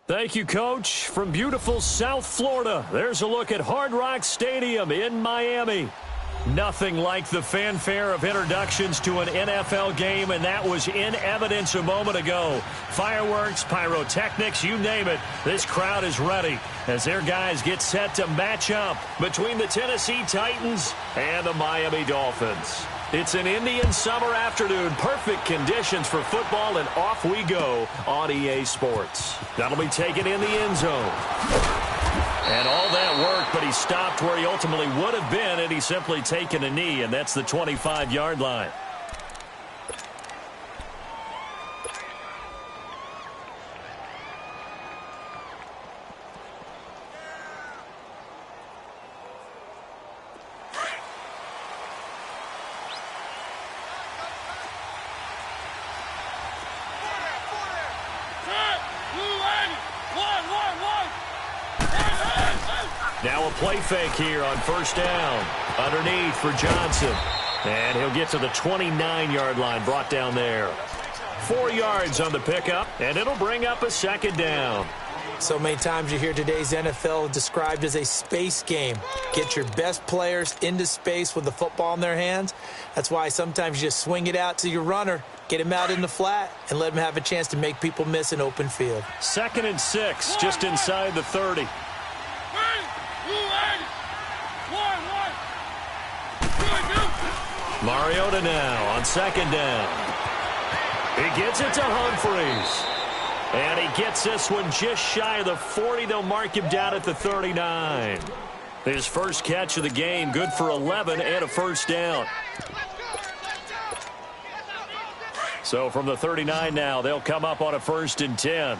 Thank you, Coach. From beautiful South Florida, there's a look at Hard Rock Stadium in Miami. Nothing like the fanfare of introductions to an NFL game, and that was in evidence a moment ago. Fireworks, pyrotechnics, you name it. This crowd is ready as their guys get set to match up between the Tennessee Titans and the Miami Dolphins. It's an Indian summer afternoon. Perfect conditions for football, and off we go on EA Sports. That'll be taken in the end zone. And all that work, but he stopped where he ultimately would have been, and he's simply taken a knee, and that's the 25-yard line. Now a play fake here on first down. Underneath for Johnson. And he'll get to the 29-yard line, brought down there. 4 yards on the pickup, and it'll bring up a second down. So many times you hear today's NFL described as a space game. Get your best players into space with the football in their hands. That's why sometimes you just swing it out to your runner, get him out in the flat, and let him have a chance to make people miss an open field. 2nd and 6, just inside the 30. Mariota now on second down. He gets it to Humphreys. And he gets this one just shy of the 40. They'll mark him down at the 39. His first catch of the game, good for 11 and a first down. So from the 39 now, they'll come up on a 1st and 10.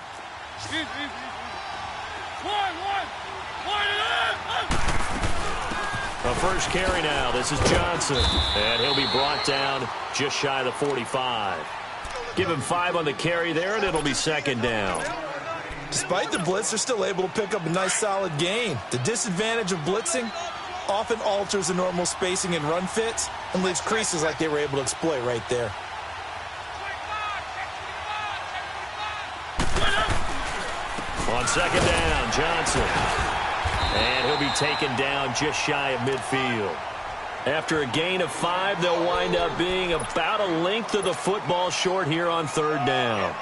A first carry now. This is Johnson. And he'll be brought down just shy of the 45. Give him 5 on the carry there, and it'll be second down. Despite the blitz, they're still able to pick up a nice, solid gain. The disadvantage of blitzing often alters the normal spacing and run fits and leaves creases like they were able to exploit right there. On second down, Johnson. And he'll be taken down just shy of midfield. After a gain of 5, they'll wind up being about a length of the football short here on 3rd down.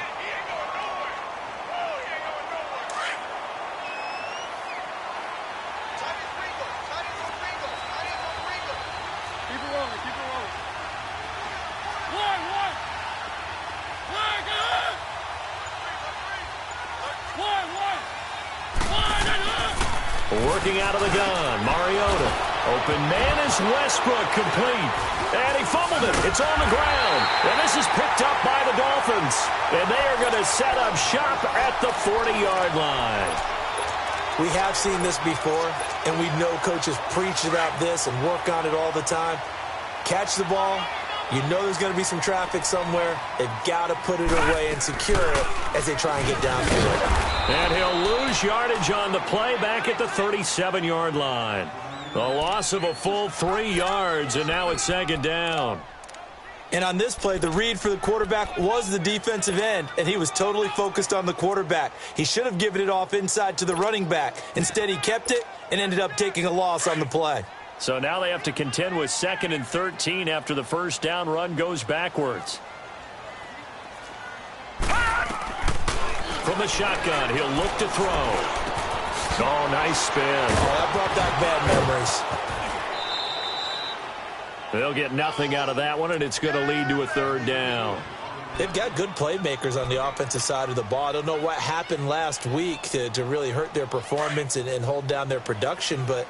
Working out of the gun, Mariota. Open man is Westbrook, complete. And he fumbled it. It's on the ground. And this is picked up by the Dolphins. And they are going to set up shop at the 40-yard line. We have seen this before, and we know coaches preach about this and work on it all the time. Catch the ball. You know there's going to be some traffic somewhere. They've got to put it away and secure it as they try and get downfield. And he'll lose yardage on the play back at the 37-yard line. A loss of a full 3 yards, and now it's second down. And on this play, the read for the quarterback was the defensive end, and he was totally focused on the quarterback. He should have given it off inside to the running back. Instead, he kept it and ended up taking a loss on the play. So now they have to contend with 2nd and 13 after the first down run goes backwards. From the shotgun, he'll look to throw. Oh, nice spin. Oh, that brought back bad memories. They'll get nothing out of that one, and it's going to lead to a 3rd down. They've got good playmakers on the offensive side of the ball. I don't know what happened last week to really hurt their performance and hold down their production, but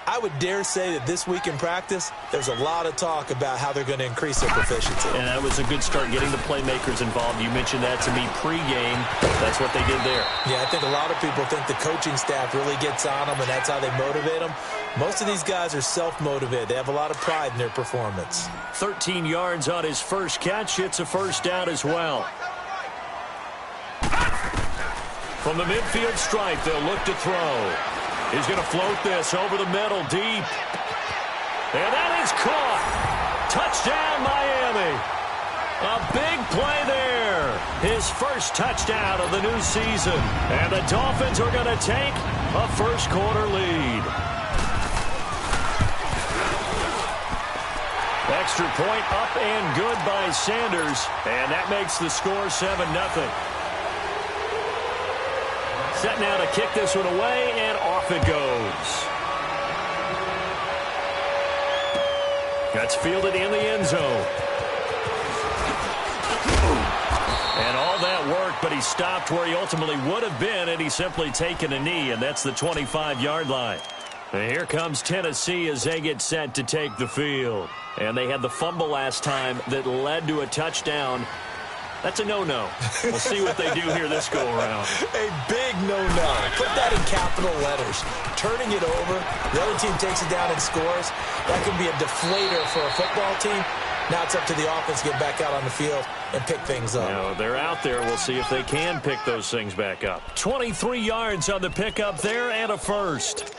I would dare say that this week in practice, there's a lot of talk about how they're going to increase their proficiency. And that was a good start, getting the playmakers involved. You mentioned that to me pregame. That's what they did there. Yeah, I think a lot of people think the coaching staff really gets on them, and that's how they motivate them. Most of these guys are self-motivated. They have a lot of pride in their performance. 13 yards on his first catch. It's a first down as well. From the midfield stripe, they'll look to throw. He's going to float this over the middle, deep. And that is caught. Touchdown, Miami. A big play there. His first touchdown of the new season. And the Dolphins are going to take a first-quarter lead. Extra point up and good by Sanders. And that makes the score 7-0. Set now to kick this one away, and off it goes. That's fielded in the end zone. And all that worked, but he stopped where he ultimately would have been, and he's simply taken a knee, and that's the 25-yard line. And here comes Tennessee as they get set to take the field. And they had the fumble last time that led to a touchdown. That's a no-no. We'll see what they do here this go-around. A big no-no. Put that in capital letters. Turning it over, the other team takes it down and scores. That can be a deflator for a football team. Now it's up to the offense to get back out on the field and pick things up. Now, they're out there. We'll see if they can pick those things back up. 23 yards on the pickup there and a first.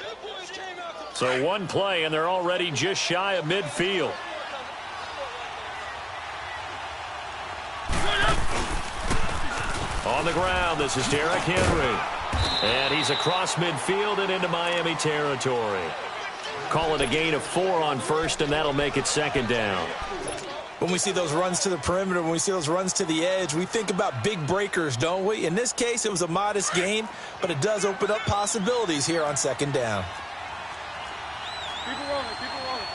So one play, and they're already just shy of midfield. On the ground, this is Derrick Henry. And he's across midfield and into Miami territory. Call it a gain of 4 on first, and that'll make it second down. When we see those runs to the perimeter, when we see those runs to the edge, we think about big breakers, don't we? In this case, it was a modest gain, but it does open up possibilities here on second down. Keep it rolling, keep it rolling.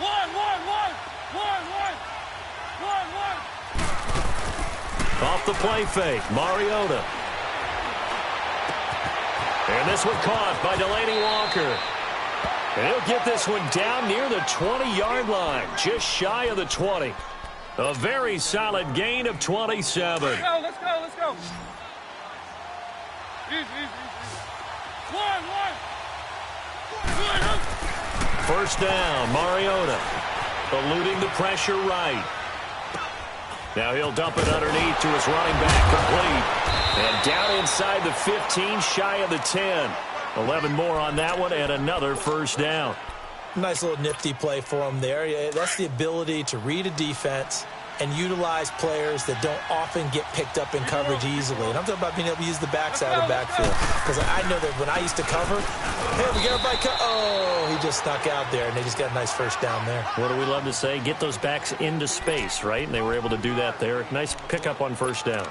One. Off the play fake, Mariota. And this one caught by Delaney Walker. And he'll get this one down near the 20-yard line, just shy of the 20. A very solid gain of 27. Let's go. Easy. One. First down, Mariota. Eluding the pressure right. Now he'll dump it underneath to his running back, complete. And down inside the 15, shy of the 10. 11 more on that one, and another first down. Nice little nifty play for him there. That's the ability to read a defense and utilize players that don't often get picked up in coverage easily. And I'm talking about being able to use the backside of the backfield. Because I know that when I used to cover, hey, we got everybody oh, he just snuck out there, and they just got a nice first down there. What do we love to say? Get those backs into space, right? And they were able to do that there. Nice pickup on first down.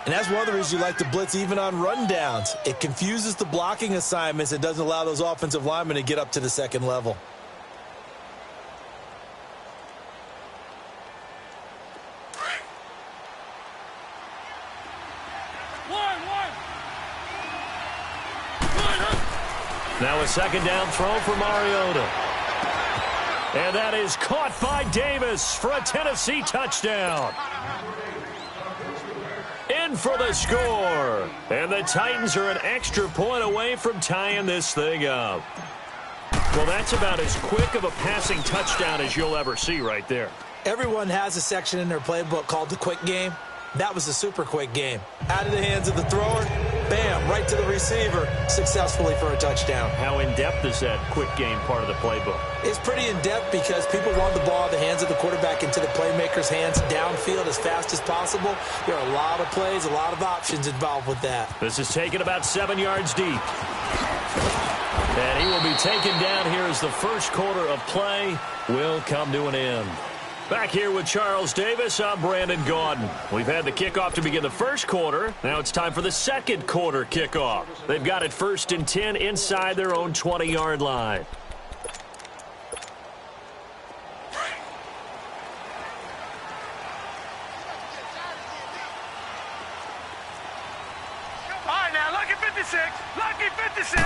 And that's one of the reasons you like to blitz even on rundowns. It confuses the blocking assignments. It doesn't allow those offensive linemen to get up to the second level. Now a second down throw for Mariota. And that is caught by Davis for a Tennessee touchdown. In for the score. And the Titans are an extra point away from tying this thing up. Well, that's about as quick of a passing touchdown as you'll ever see right there. Everyone has a section in their playbook called the quick game. That was a super quick game. Out of the hands of the thrower, bam, right to the receiver, successfully for a touchdown. How in-depth is that quick game part of the playbook? It's pretty in-depth because people want the ball in the hands of the quarterback into the playmaker's hands downfield as fast as possible. There are a lot of plays, a lot of options involved with that. This is taken about 7 yards deep. And he will be taken down here as the first quarter of play will come to an end. Back here with Charles Davis, I'm Brandon Gaudin. We've had the kickoff to begin the first quarter. Now it's time for the second quarter kickoff. They've got it 1st and 10 inside their own 20-yard line. All right, now, lucky 56. Lucky 56.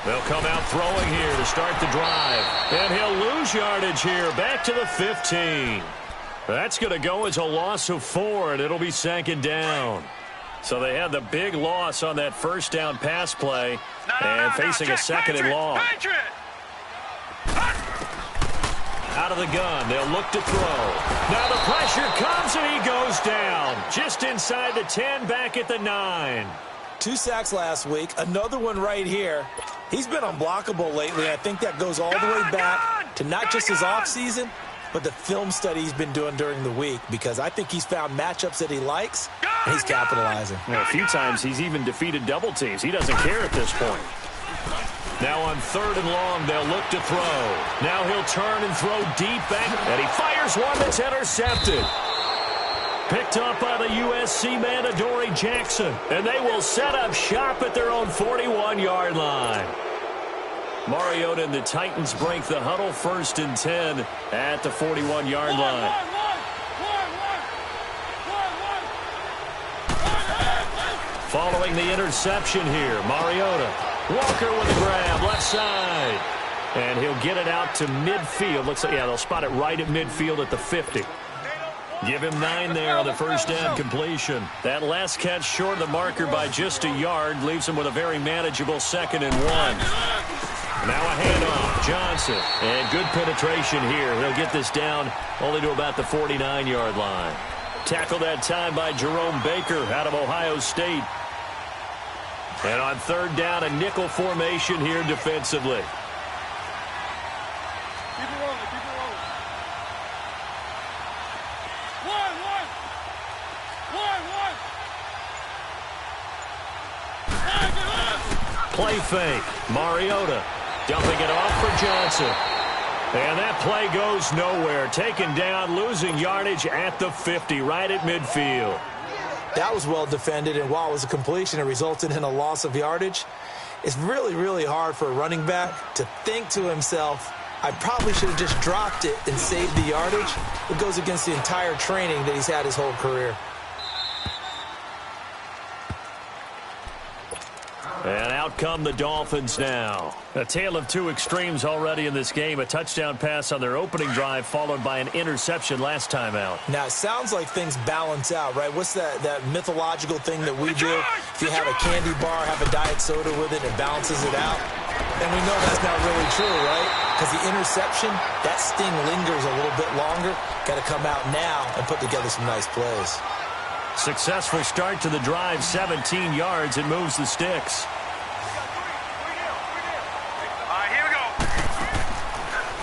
They'll come out throwing here to start the drive. And he'll lose yardage here, back to the 15. That's going to go as a loss of 4, and it'll be second down. So they had the big loss on that first down pass play, and facing a second and long. Out of the gun, they'll look to throw. Now the pressure comes, and he goes down. Just inside the 10, back at the 9. 2 sacks last week, another one right here. He's been unblockable lately. I think that goes all the way back to not just his offseason, but the film study he's been doing during the week, because I think he's found matchups that he likes, and he's capitalizing. Well, a few times he's even defeated double teams. He doesn't care at this point. Now on 3rd and long, they'll look to throw. Now he'll turn and throw deep back, and he fires one that's intercepted. Picked up by the USC man, Adoree Jackson, and they will set up shop at their own 41-yard line. Mariota and the Titans break the huddle, 1st and 10 at the 41-yard line. Following the interception here, Mariota. Walker with the grab, left side. And he'll get it out to midfield. Looks like, yeah, they'll spot it right at midfield at the 50. Give him 9 there on the first down completion. That last catch short of the marker by just a yard leaves him with a very manageable 2nd and 1. Now a handoff, Johnson. And good penetration here. He'll get this down only to about the 49-yard line. Tackled that time by Jerome Baker out of Ohio State. And on 3rd down, a nickel formation here defensively. Keep it rolling, keep it rolling. One. Play fake, Mariota. Dumping it off for Johnson. And that play goes nowhere. Taken down, losing yardage at the 50, right at midfield. That was well defended, and while it was a completion, it resulted in a loss of yardage. It's really, really hard for a running back to think to himself, I probably should have just dropped it and saved the yardage. It goes against the entire training that he's had his whole career. And out come the Dolphins now. A tale of two extremes already in this game. A touchdown pass on their opening drive, followed by an interception last time out. Now, it sounds like things balance out, right? What's that mythological thing that we do? If you have a candy bar, have a diet soda with it, it balances it out. And we know that's not really true, right? Because the interception, that sting lingers a little bit longer. Got to come out now and put together some nice plays. Successful start to the drive, 17 yards. It moves the sticks.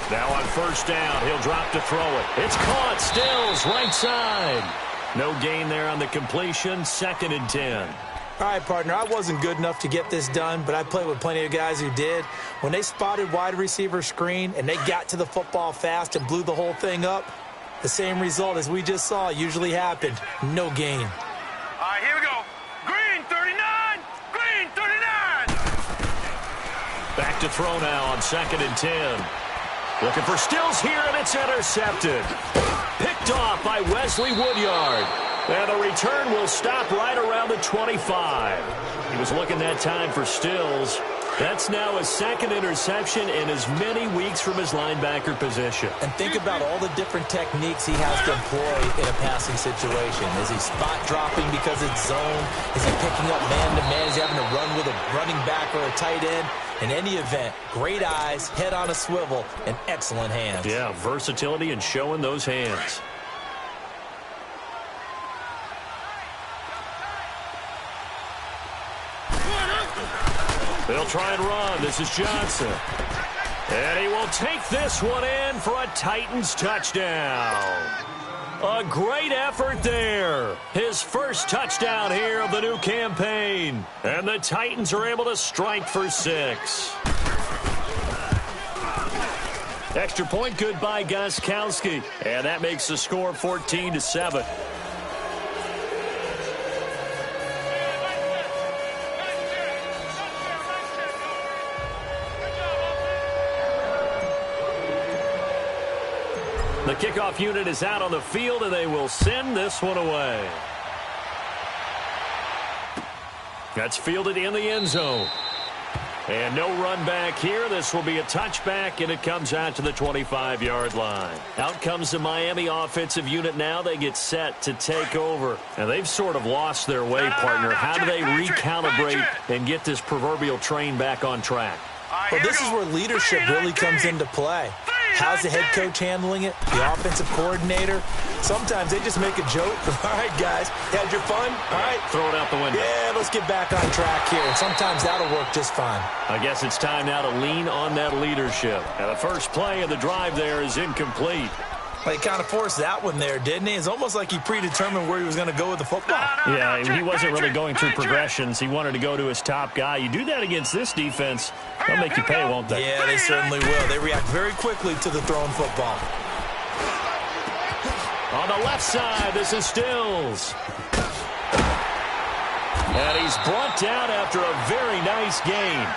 Now on first down, he'll drop to throw it. It's caught, Stills, right side. No gain there on the completion, 2nd and 10. All right, partner, I wasn't good enough to get this done, but I played with plenty of guys who did. When they spotted wide receiver screen and they got to the football fast and blew the whole thing up, the same result as we just saw usually happened. No gain. All right, here we go. Green 39. Green 39. Back to throw now on 2nd and 10. Looking for Stills here, and it's intercepted. Picked off by Wesley Woodyard. And the return will stop right around the 25. He was looking that time for Stills. That's now his 2nd interception in as many weeks from his linebacker position. And think about all the different techniques he has to employ in a passing situation. Is he spot dropping because it's zone? Is he picking up man-to-man? Is he having to run with a running back or a tight end? In any event, great eyes, head on a swivel, and excellent hands. Yeah, versatility and showing those hands. They'll try and run. This is Johnson. And he will take this one in for a Titans touchdown. A great effort there. His first touchdown here of the new campaign. And the Titans are able to strike for 6. Extra point good by Gostkowski. And that makes the score 14-7. The kickoff unit is out on the field, and they will send this one away. That's fielded in the end zone. And no run back here. This will be a touchback, and it comes out to the 25-yard line. Out comes the Miami offensive unit now. They get set to take over. And they've sort of lost their way, partner. How do they recalibrate and get this proverbial train back on track? Well, this is where leadership really comes into play. How's the head coach handling it? The offensive coordinator? Sometimes they just make a joke. All right, guys, had your fun? All right. Throw it out the window. Yeah, let's get back on track here. And sometimes that'll work just fine. I guess it's time now to lean on that leadership. And the first play of the drive there is incomplete. Well, he kind of forced that one there, didn't he? It's almost like he predetermined where he was going to go with the football. Yeah, he wasn't really going through progressions. He wanted to go to his top guy. You do that against this defense, they'll make you pay, won't they? Yeah, they certainly will. They react very quickly to the thrown football. On the left side, this is Stills. And he's brought down after a very nice gain.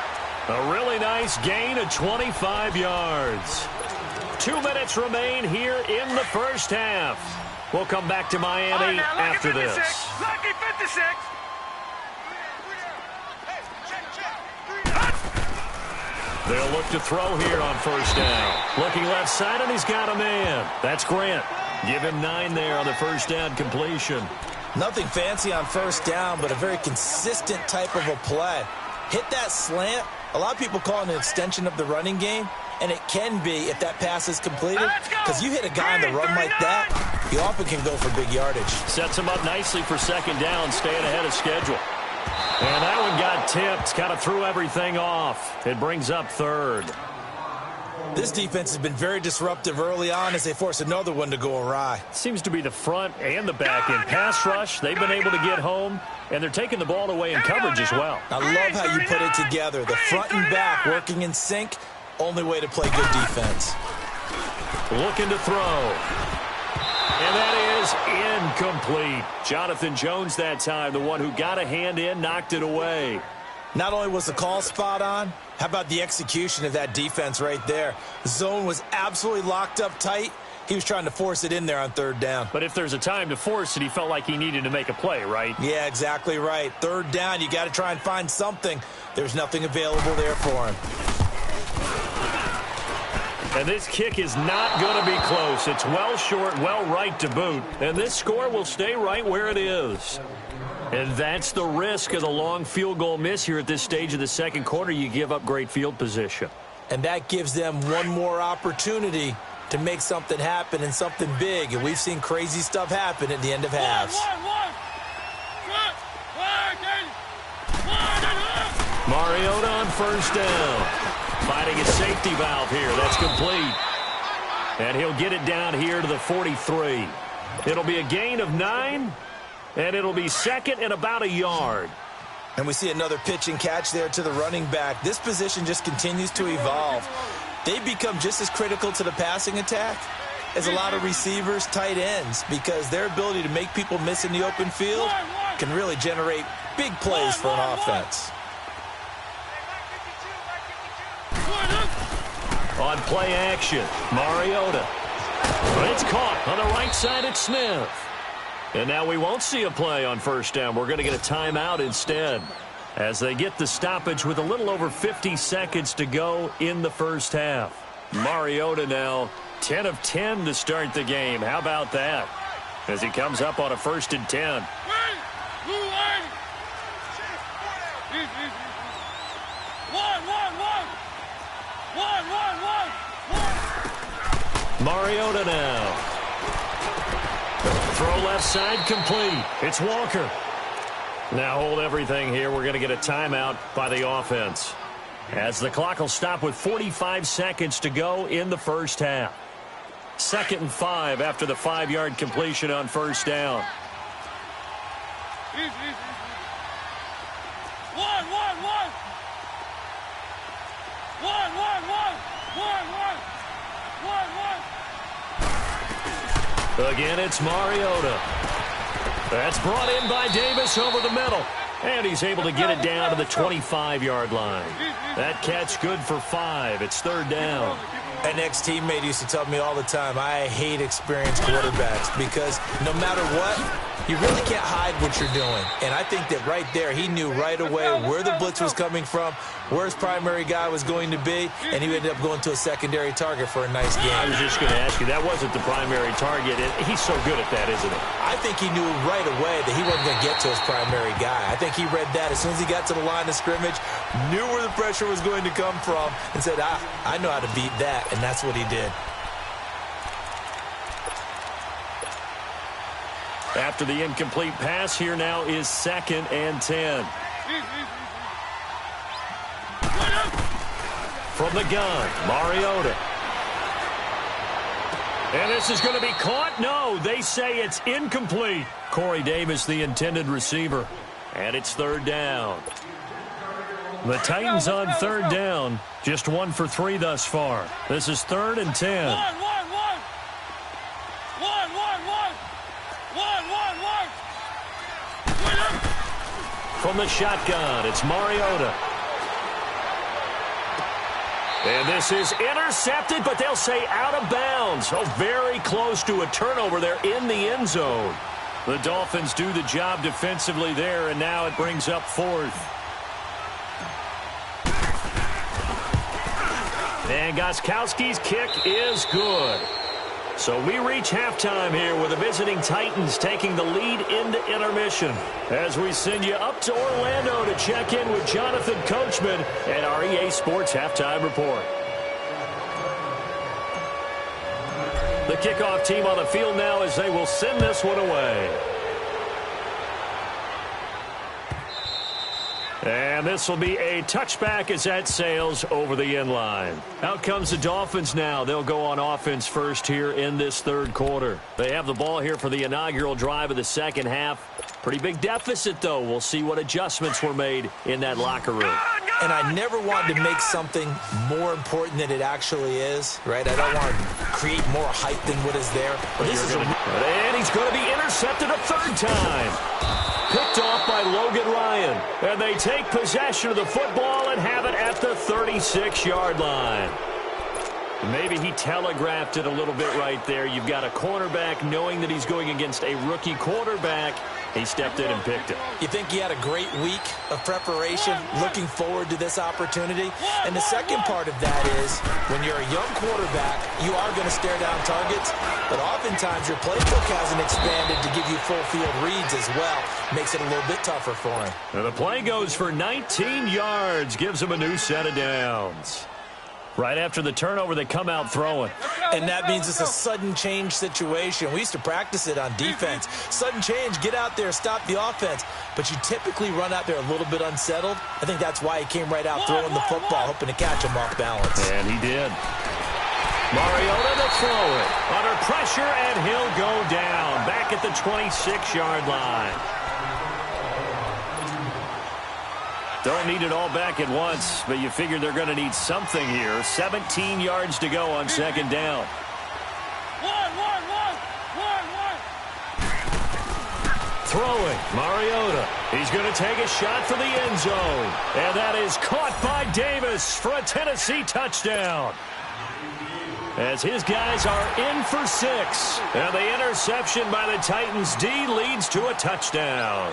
A really nice gain of 25 yards. 2 minutes remain here in the first half. We'll come back to Miami after this. Lucky 56. They'll look to throw here on first down. Looking left side, and he's got a man. That's Grant. Give him 9 there on the first down completion. Nothing fancy on first down, but a very consistent type of a play. Hit that slant. A lot of people call it an extension of the running game, and it can be if that pass is completed, because you hit a guy on the run like that, you often can go for big yardage. Sets him up nicely for second down, staying ahead of schedule. And that one got tipped, kind of threw everything off. It brings up third. This defense has been very disruptive early on as they force another one to go awry. Seems to be the front and the back end. Pass rush, they've been able to get home, and they're taking the ball away in coverage as well. I love how you put it together. The front and back working in sync, only way to play good defense. Looking to throw. And that is incomplete. Jonathan Jones that time, the one who got a hand in, knocked it away. Not only was the call spot on, how about the execution of that defense right there? The zone was absolutely locked up tight. He was trying to force it in there on third down. But if there's a time to force it, he felt like he needed to make a play, right? Yeah, exactly right. Third down, you got to try and find something. There's nothing available there for him. And this kick is not going to be close. It's well short, well right to boot. And this score will stay right where it is. And that's the risk of the long field goal miss here at this stage of the second quarter. You give up great field position. And that gives them one more opportunity to make something happen and something big. And we've seen crazy stuff happen at the end of halves. Mariota on first down. Finding a safety valve here. That's complete. And he'll get it down here to the 43. It'll be a gain of 9, and it'll be second and about a yard. And we see another pitch and catch there to the running back. This position just continues to evolve. They become just as critical to the passing attack as a lot of receivers, tight ends, because their ability to make people miss in the open field can really generate big plays for an offense. On play action, Mariota. But it's caught on the right side at Smith. And now we won't see a play on first down. We're going to get a timeout instead as they get the stoppage with a little over 50 seconds to go in the first half. Mariota now 10 of 10 to start the game. How about that? As he comes up on a 1st and 10. Mariota now. Throw left side complete. It's Walker. Now hold everything here. We're going to get a timeout by the offense. As the clock will stop with 45 seconds to go in the first half. 2nd and 5 after the 5-yard completion on first down. Again, it's Mariota. That's brought in by Davis over the middle. And he's able to get it down to the 25-yard line. That catch good for 5. It's 3rd down. An ex-teammate used to tell me all the time, I hate experienced quarterbacks because no matter what, You really can't hide what you're doing. And I think that right there, he knew right away where the blitz was coming from, where his primary guy was going to be, and he ended up going to a secondary target for a nice game. I was just going to ask you, that wasn't the primary target. He's so good at that, isn't he? I think he knew right away that he wasn't going to get to his primary guy. I think he read that as soon as he got to the line of scrimmage, knew where the pressure was going to come from, and said, I know how to beat that, and that's what he did. After the incomplete pass, here now is 2nd and 10. From the gun, Mariota. And this is going to be caught? No, they say it's incomplete. Corey Davis, the intended receiver. And it's 3rd down. The Titans on 3rd down. Just 1 for 3 thus far. This is 3rd and 10. From the shotgun, it's Mariota. And this is intercepted, but they'll say out of bounds. Oh, very close to a turnover there in the end zone. The Dolphins do the job defensively there, and now it brings up 4th. And Gostkowski's kick is good. So we reach halftime here with the visiting Titans taking the lead into intermission as we send you up to Orlando to check in with Jonathan Coachman and our EA Sports Halftime Report. The kickoff team on the field now as they will send this one away. And this will be a touchback as that sails over the end line. Out comes the Dolphins now. They'll go on offense first here in this 3rd quarter. They have the ball here for the inaugural drive of the 2nd half. Pretty big deficit, though. We'll see what adjustments were made in that locker room. And I never wanted to make something more important than it actually is, right? I don't want to create more hype than what is there. But this is and he's going to be intercepted a 3rd time. Picked off by Logan Ryan. And they take possession of the football and have it at the 36-yard line. Maybe he telegraphed it a little bit right there. You've got a cornerback knowing that he's going against a rookie quarterback. He stepped in and picked it. You think he had a great week of preparation, looking forward to this opportunity? And the second part of that is, when you're a young quarterback, you are going to stare down targets, but oftentimes your playbook hasn't expanded to give you full field reads as well. Makes it a little bit tougher for him. And the play goes for 19 yards, gives him a new set of downs. Right after the turnover, they come out throwing. And that means it's a sudden change situation. We used to practice it on defense. Sudden change, get out there, stop the offense. But you typically run out there a little bit unsettled. I think that's why he came right out throwing the football, hoping to catch him off balance. And he did. Mariota to throw it. Under pressure, and he'll go down. Back at the 26-yard line. Don't need it all back at once, but you figure they're going to need something here. 17 yards to go on 2nd down. Throwing, Mariota. He's going to take a shot for the end zone. And that is caught by Davis for a Tennessee touchdown. As his guys are in for 6. And the interception by the Titans D leads to a touchdown.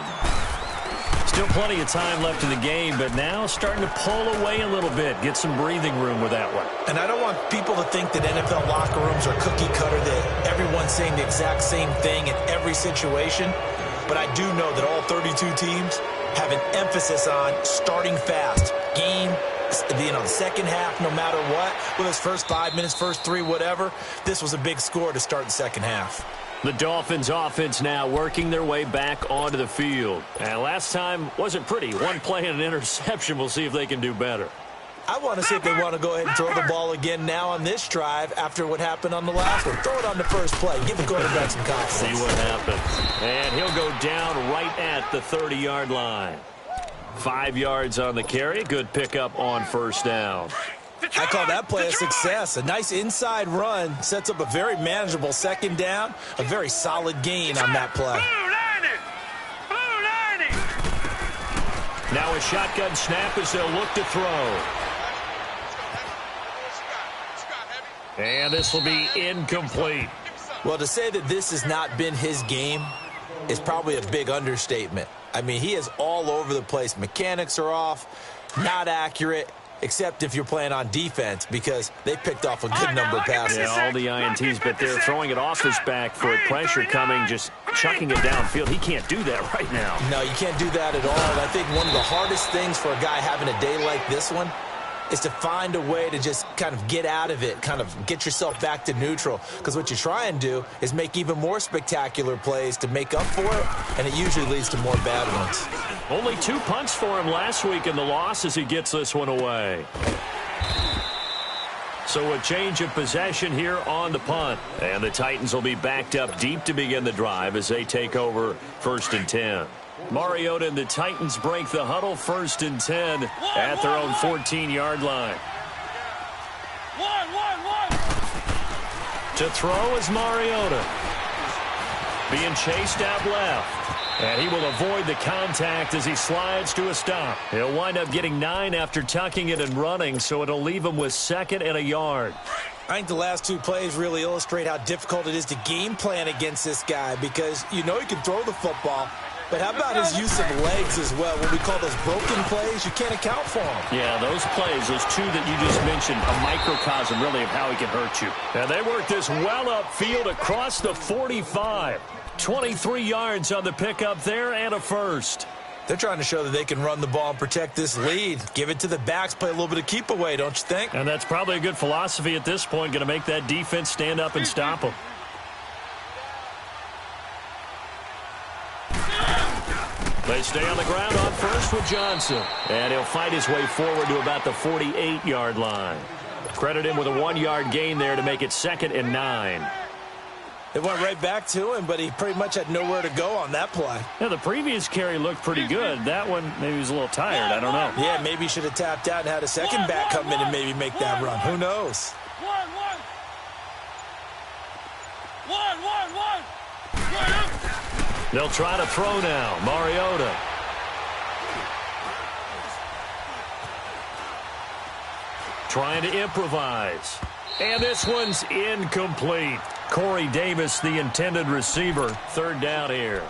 Still plenty of time left in the game, but now starting to pull away a little bit. Get some breathing room with that one. And I don't want people to think that NFL locker rooms are cookie cutter, that everyone's saying the exact same thing in every situation. But I do know that all 32 teams have an emphasis on starting fast. Game, the second half, no matter what. Whether it's first 5 minutes, first 3, whatever. This was a big score to start the second half. The Dolphins offense now working their way back onto the field. And last time wasn't pretty. One play and an interception. We'll see if they can do better. I want to see if they want to go ahead and throw the ball again now on this drive after what happened on the last one. Throw it on the first play. Give the quarterback some confidence. See what happens. And he'll go down right at the 30-yard line. 5 yards on the carry. Good pickup on 1st down. I call that play a success. A nice inside run sets up a very manageable 2nd down. A very solid gain on that play. Now a shotgun snap as they'll look to throw. And this will be incomplete. Well, to say that this has not been his game is probably a big understatement. I mean, he is all over the place. Mechanics are off, not accurate, except if you're playing on defense, because they picked off a good number of passes. Yeah, all the INTs, but they're throwing it off his back foot. Pressure coming, just chucking it downfield. He can't do that right now. No, you can't do that at all. And I think one of the hardest things for a guy having a day like this one is to find a way to just kind of get out of it, kind of get yourself back to neutral. Because what you try and do is make even more spectacular plays to make up for it, and it usually leads to more bad ones. Only 2 punts for him last week in the loss as he gets this one away. So a change of possession here on the punt. And the Titans will be backed up deep to begin the drive as they take over 1st and 10. Mariota and the Titans break the huddle 1st and 10 at their own 14-yard line. To throw is Mariota. Being chased out left. And he will avoid the contact as he slides to a stop. He'll wind up getting 9 after tucking it and running, so it'll leave him with 2nd and a yard. I think the last 2 plays really illustrate how difficult it is to game plan against this guy, because you know he can throw the football, but how about his use of legs as well? What we call those broken plays, you can't account for them. Yeah, those plays, those 2 that you just mentioned, a microcosm really of how he can hurt you. And they work this well upfield across the 45. 23 yards on the pickup there and a first. They're trying to show that they can run the ball and protect this lead. Give it to the backs, play a little bit of keep away, don't you think? And that's probably a good philosophy at this point, going to make that defense stand up and stop them. They stay on the ground on first with Johnson. And he'll fight his way forward to about the 48-yard line. Credit him with a 1-yard gain there to make it 2nd and 9. It went right back to him, but he pretty much had nowhere to go on that play. Yeah, the previous carry looked pretty good. That one, maybe he was a little tired. I don't know. Yeah, maybe he should have tapped out and had a second back come in and maybe make that run. Who knows? They'll try to throw now. Mariota. Trying to improvise. And this one's incomplete. Corey Davis, the intended receiver. 3rd down here.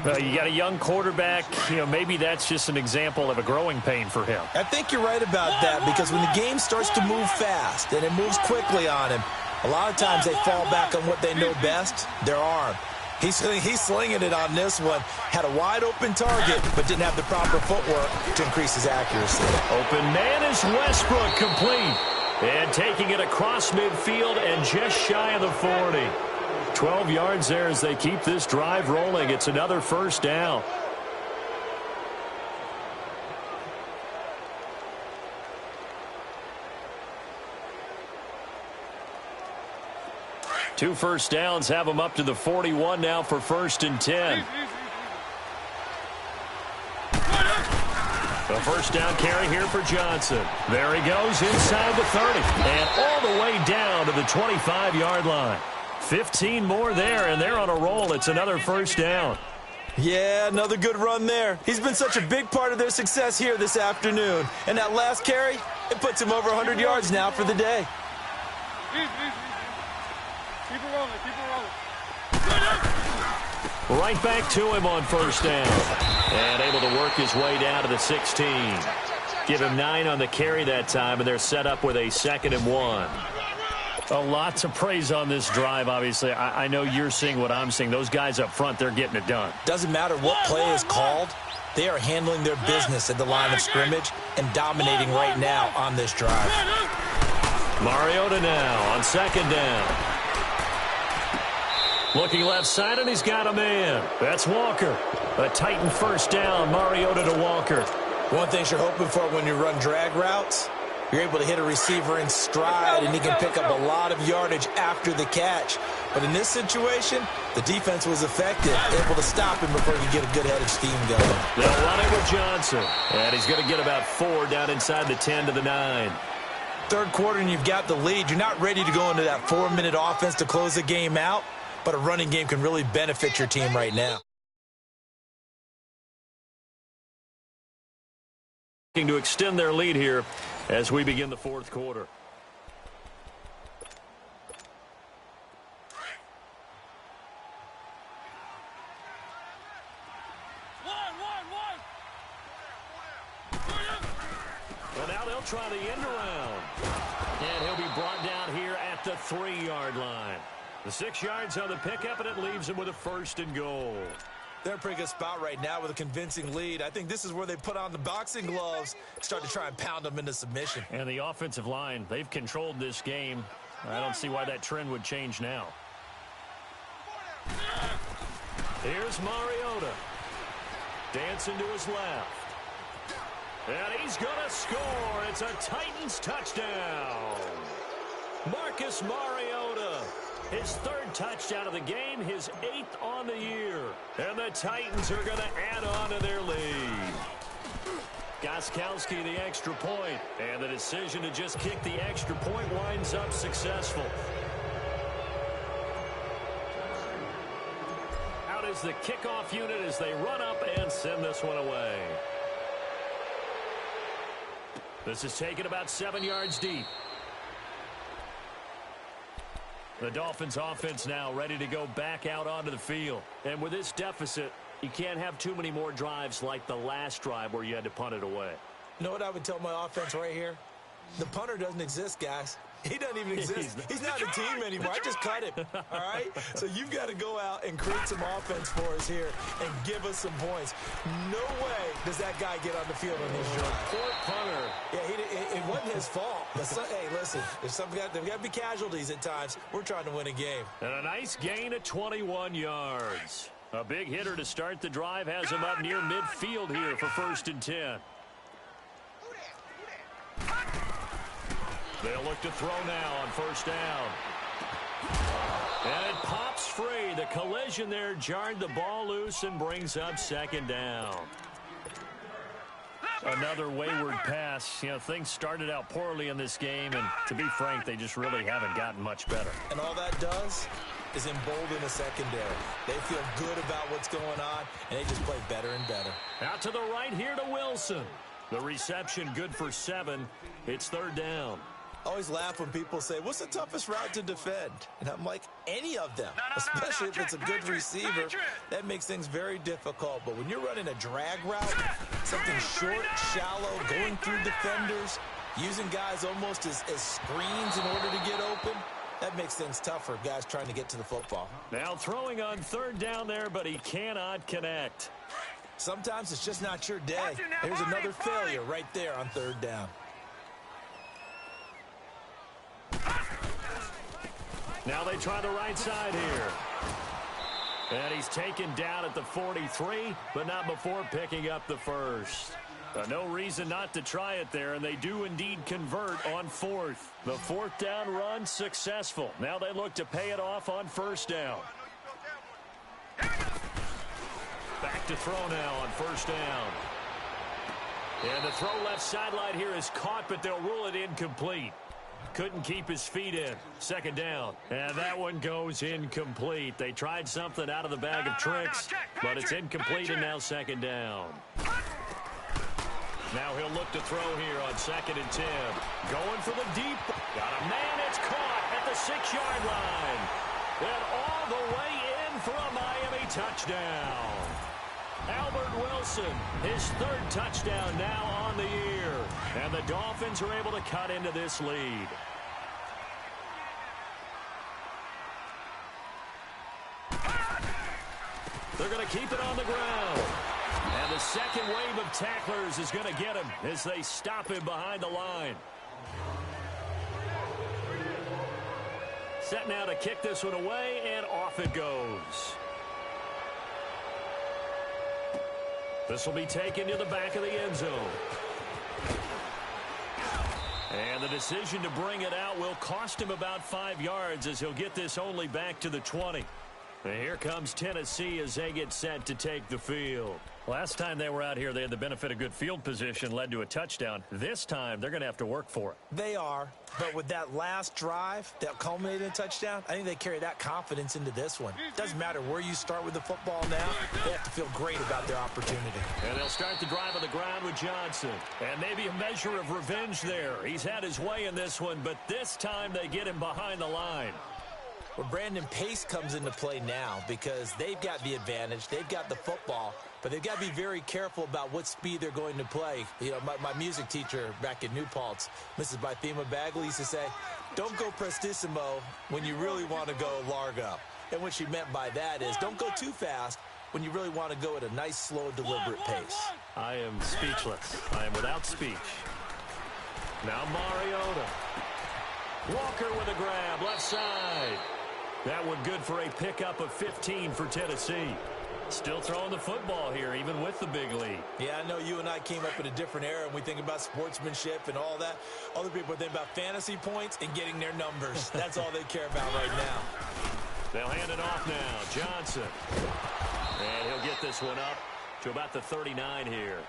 You got a young quarterback. You know, maybe that's just an example of a growing pain for him. I think you're right about that, because when the game starts to move fast and it moves quickly on him, a lot of times they fall back on what they know best, their arm. He's slinging it on this one. Had a wide-open target, but didn't have the proper footwork to increase his accuracy. Open man is Westbrook, complete. And taking it across midfield and just shy of the 40. 12 yards there as they keep this drive rolling. It's another 1st down. Two first downs have them up to the 41 now for 1st and 10. The 1st down carry here for Johnson. There he goes inside the 30. And all the way down to the 25-yard line. 15 more there, and they're on a roll. It's another 1st down. Yeah, another good run there. He's been such a big part of their success here this afternoon. And that last carry, it puts him over 100 yards now for the day. Keep it rolling, keep it rolling. Right back to him on 1st down. And able to work his way down to the 16. Give him 9 on the carry that time, and they're set up with a 2nd and 1. A lot to praise on this drive, obviously. I know you're seeing what I'm seeing. Those guys up front, they're getting it done. Doesn't matter what play is called. They are handling their business at the line of scrimmage and dominating right now on this drive. Mariota now on 2nd down. Looking left side, and he's got a man. That's Walker. A Titan 1st down. Mariota to Walker. One thing you're hoping for when you run drag routes, you're able to hit a receiver in stride, and he can pick up a lot of yardage after the catch. But in this situation, the defense was effective, able to stop him before he could get a good head of steam going. They'll run it with Johnson. And he's going to get about 4 down inside the 10 to the 9. 3rd quarter, and you've got the lead. You're not ready to go into that 4-minute offense to close the game out, but a running game can really benefit your team right now. To extend their lead here as we begin the 4th quarter. now they'll try the end around. And he'll be brought down here at the 3-yard line. The 6 yards on the pickup, and it leaves him with a 1st and goal. They're in a pretty good spot right now with a convincing lead. I think this is where they put on the boxing gloves, start to try and pound them into submission. And the offensive line, they've controlled this game. I don't see why that trend would change now. Here's Mariota. Dancing to his left. And he's going to score. It's a Titans touchdown. Marcus Mariota. His 3rd touchdown of the game, his 8th on the year. And the Titans are going to add on to their lead. Gostkowski the extra point. And the decision to just kick the extra point winds up successful. Out is the kickoff unit as they run up and send this one away. This is taken about 7 yards deep. The Dolphins offense now ready to go back out onto the field. And with this deficit, you can't have too many more drives like the last drive where you had to punt it away. You know what I would tell my offense right here? The punter doesn't exist, guys. He doesn't even exist. He's not a team anymore. I just cut him, all right? So you've got to go out and create some offense for us here and give us some points. No way does that guy get on the field on this drive. Poor punter. Yeah, it wasn't his fault. Hey, listen, there's got to be casualties at times. We're trying to win a game. And a nice gain of 21 yards. A big hitter to start the drive has him up near midfield here for 1st and 10. They'll look to throw now on 1st down. And it pops free. The collision there jarred the ball loose and brings up 2nd down. Another wayward pass. You know, things started out poorly in this game, and to be frank, they just really haven't gotten much better. And all that does is embolden the secondary. They feel good about what's going on, and they just play better and better. Out to the right here to Wilson. The reception good for 7. It's 3rd down. I always laugh when people say, what's the toughest route to defend? And I'm like, any of them, especially if it's a good receiver. That makes things very difficult. But when you're running a drag route, something short, shallow, going through defenders, using guys almost as screens in order to get open, that makes things tough for guys trying to get to the football. Now throwing on 3rd down there, but he cannot connect. Sometimes it's just not your day. Here's another failure right there on 3rd down. Now they try the right side here. And he's taken down at the 43, but not before picking up the 1st. No reason not to try it there, and they do indeed convert on 4th. The 4th down run successful. Now they look to pay it off on 1st down. Back to throw now on 1st down. And the throw left sideline here is caught, but they'll rule it incomplete. Couldn't keep his feet in. 2nd down. And that one goes incomplete. They tried something out of the bag of tricks, but it's incomplete and now 2nd down. Now he'll look to throw here on 2nd and 10. Going for the deep. Got a man. It's caught at the 6-yard line. And all the way in for a Miami touchdown. Albert Wilson, his 3rd touchdown now on the year. And the Dolphins are able to cut into this lead. They're going to keep it on the ground. And the second wave of tacklers is going to get him as they stop him behind the line. Set now to kick this one away, and off it goes. This will be taken to the back of the end zone. And the decision to bring it out will cost him about 5 yards as he'll get this only back to the 20. And here comes Tennessee as they get set to take the field. Last time they were out here, they had the benefit of good field position, led to a touchdown. This time, they're going to have to work for it. They are, but with that last drive that culminated in a touchdown, I think they carry that confidence into this one. Doesn't matter where you start with the football now, they have to feel great about their opportunity. And they'll start the drive on the ground with Johnson. And maybe a measure of revenge there. He's had his way in this one, but this time they get him behind the line. Well, Brandon, pace comes into play now because they've got the advantage. They've got the football, but they've got to be very careful about what speed they're going to play. You know, my music teacher back in New Paltz, Mrs. Bythema Bagley, used to say, don't go prestissimo when you really want to go largo. And what she meant by that is don't go too fast when you really want to go at a nice, slow, deliberate pace. I am speechless. I am without speech. Now Mariota. Walker with a grab, left side. That one good for a pickup of 15 for Tennessee. Still throwing the football here, even with the big lead. Yeah, I know you and I came up in a different era, and we think about sportsmanship and all that. Other people think about fantasy points and getting their numbers. That's all they care about right now. They'll hand it off now. Johnson. And he'll get this one up to about the 39 here.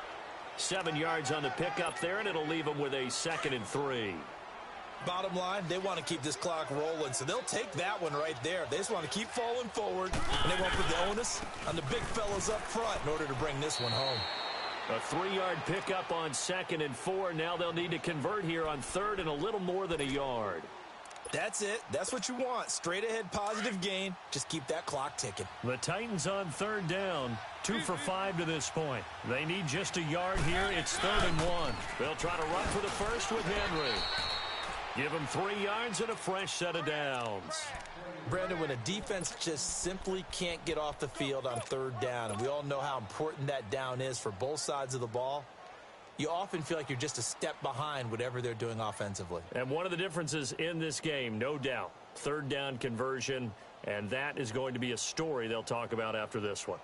7 yards on the pickup there, and it'll leave him with a 2nd and 3. Bottom line, they want to keep this clock rolling, so they'll take that one right there. They just want to keep falling forward, and they want to put the onus on the big fellas up front in order to bring this one home. A 3-yard pickup on 2nd and 4. Now they'll need to convert here on 3rd and a little more than a yard. That's it. That's what you want. Straight ahead positive gain. Just keep that clock ticking. The Titans on 3rd down. 2 for 5 to this point. They need just a yard here. It's 3rd and 1. They'll try to run for the first with Henry. Give him 3 yards and a fresh set of downs. Brandon, when a defense just simply can't get off the field on 3rd down, and we all know how important that down is for both sides of the ball, you often feel like you're just a step behind whatever they're doing offensively. And one of the differences in this game, no doubt, 3rd down conversion, and that is going to be a story they'll talk about after this one.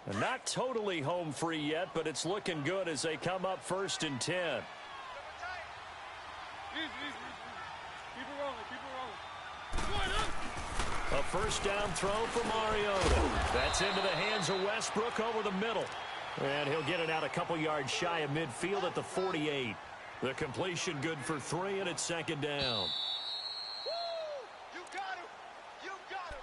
And not totally home free yet, but it's looking good as they come up 1st and 10. A 1st down throw for Mariota. That's into the hands of Westbrook over the middle. And he'll get it out a couple yards shy of midfield at the 48. The completion good for 3, and it's 2nd down. You got him! You got him!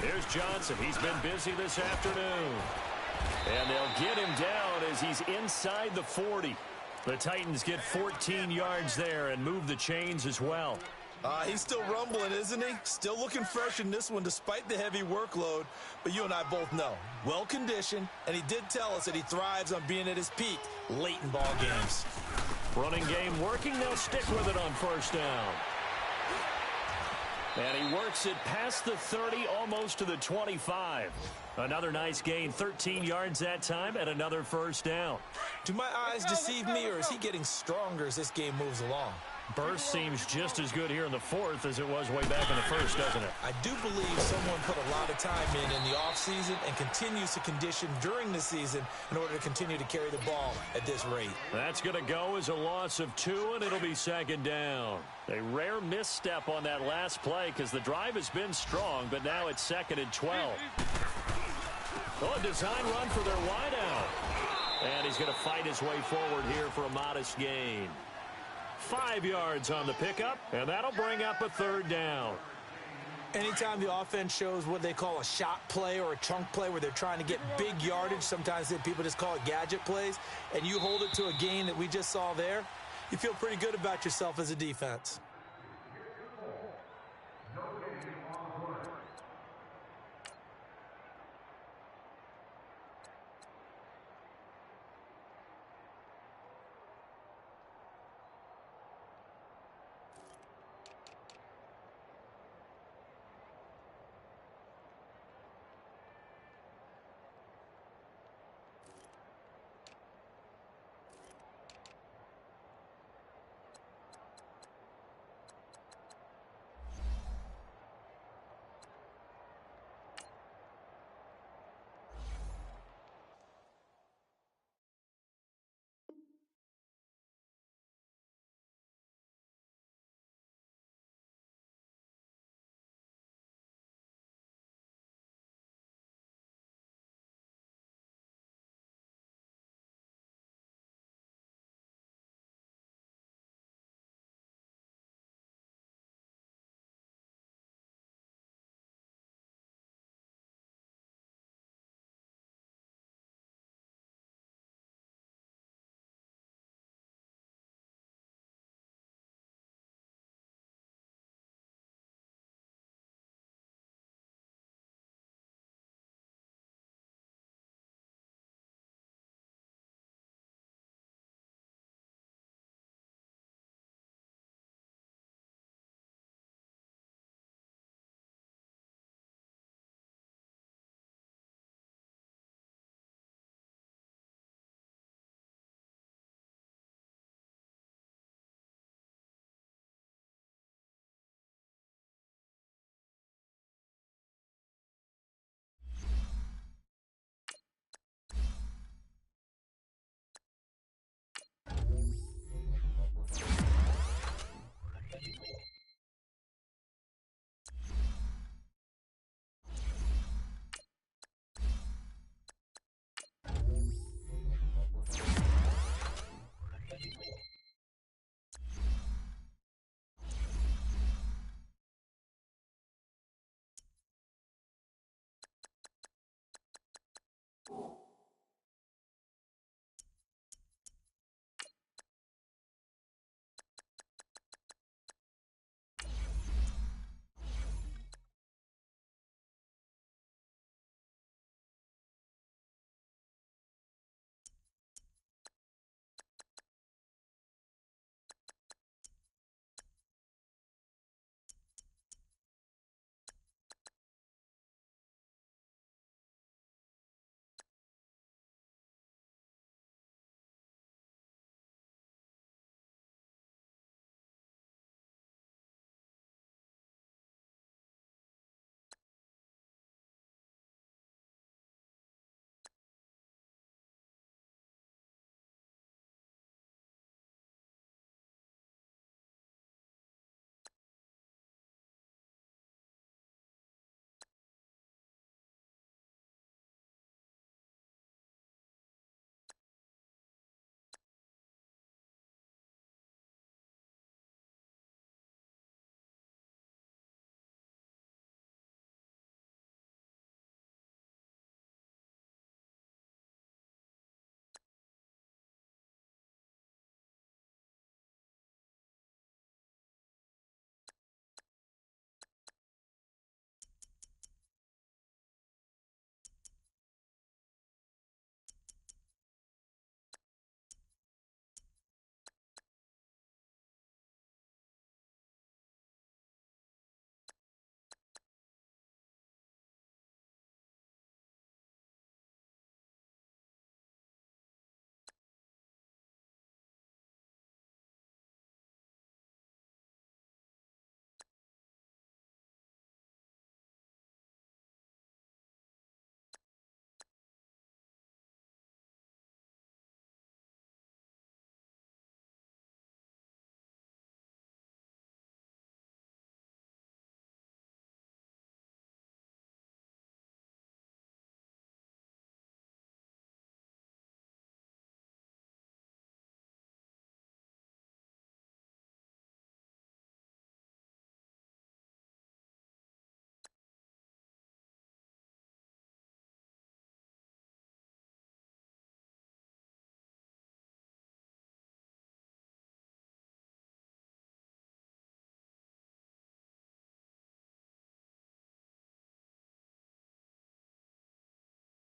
Here's Johnson. He's been busy this afternoon. And they'll get him down as he's inside the 40. The Titans get 14 yards there and move the chains as well. He's still rumbling, isn't he? Still looking fresh in this one despite the heavy workload. But you and I both know, well-conditioned, and he did tell us that he thrives on being at his peak late in ball games. Running game working. They'll stick with it on 1st down. And he works it past the 30, almost to the 25. Another nice gain, 13 yards that time, and another 1st down. Do my eyes deceive me, or is he getting stronger as this game moves along? Burst seems just as good here in the 4th as it was way back in the 1st, doesn't it? I do believe someone put a lot of time in the offseason and continues to condition during the season in order to continue to carry the ball at this rate. That's going to go as a loss of 2, and it'll be 2nd down. A rare misstep on that last play because the drive has been strong, but now it's 2nd and 12. Oh, a design run for their wideout. And he's going to fight his way forward here for a modest gain. 5 yards on the pickup, and that'll bring up a 3rd down. Anytime the offense shows what they call a shot play or a chunk play where they're trying to get big yardage, sometimes people just call it gadget plays, and you hold it to a gain that we just saw there, you feel pretty good about yourself as a defense.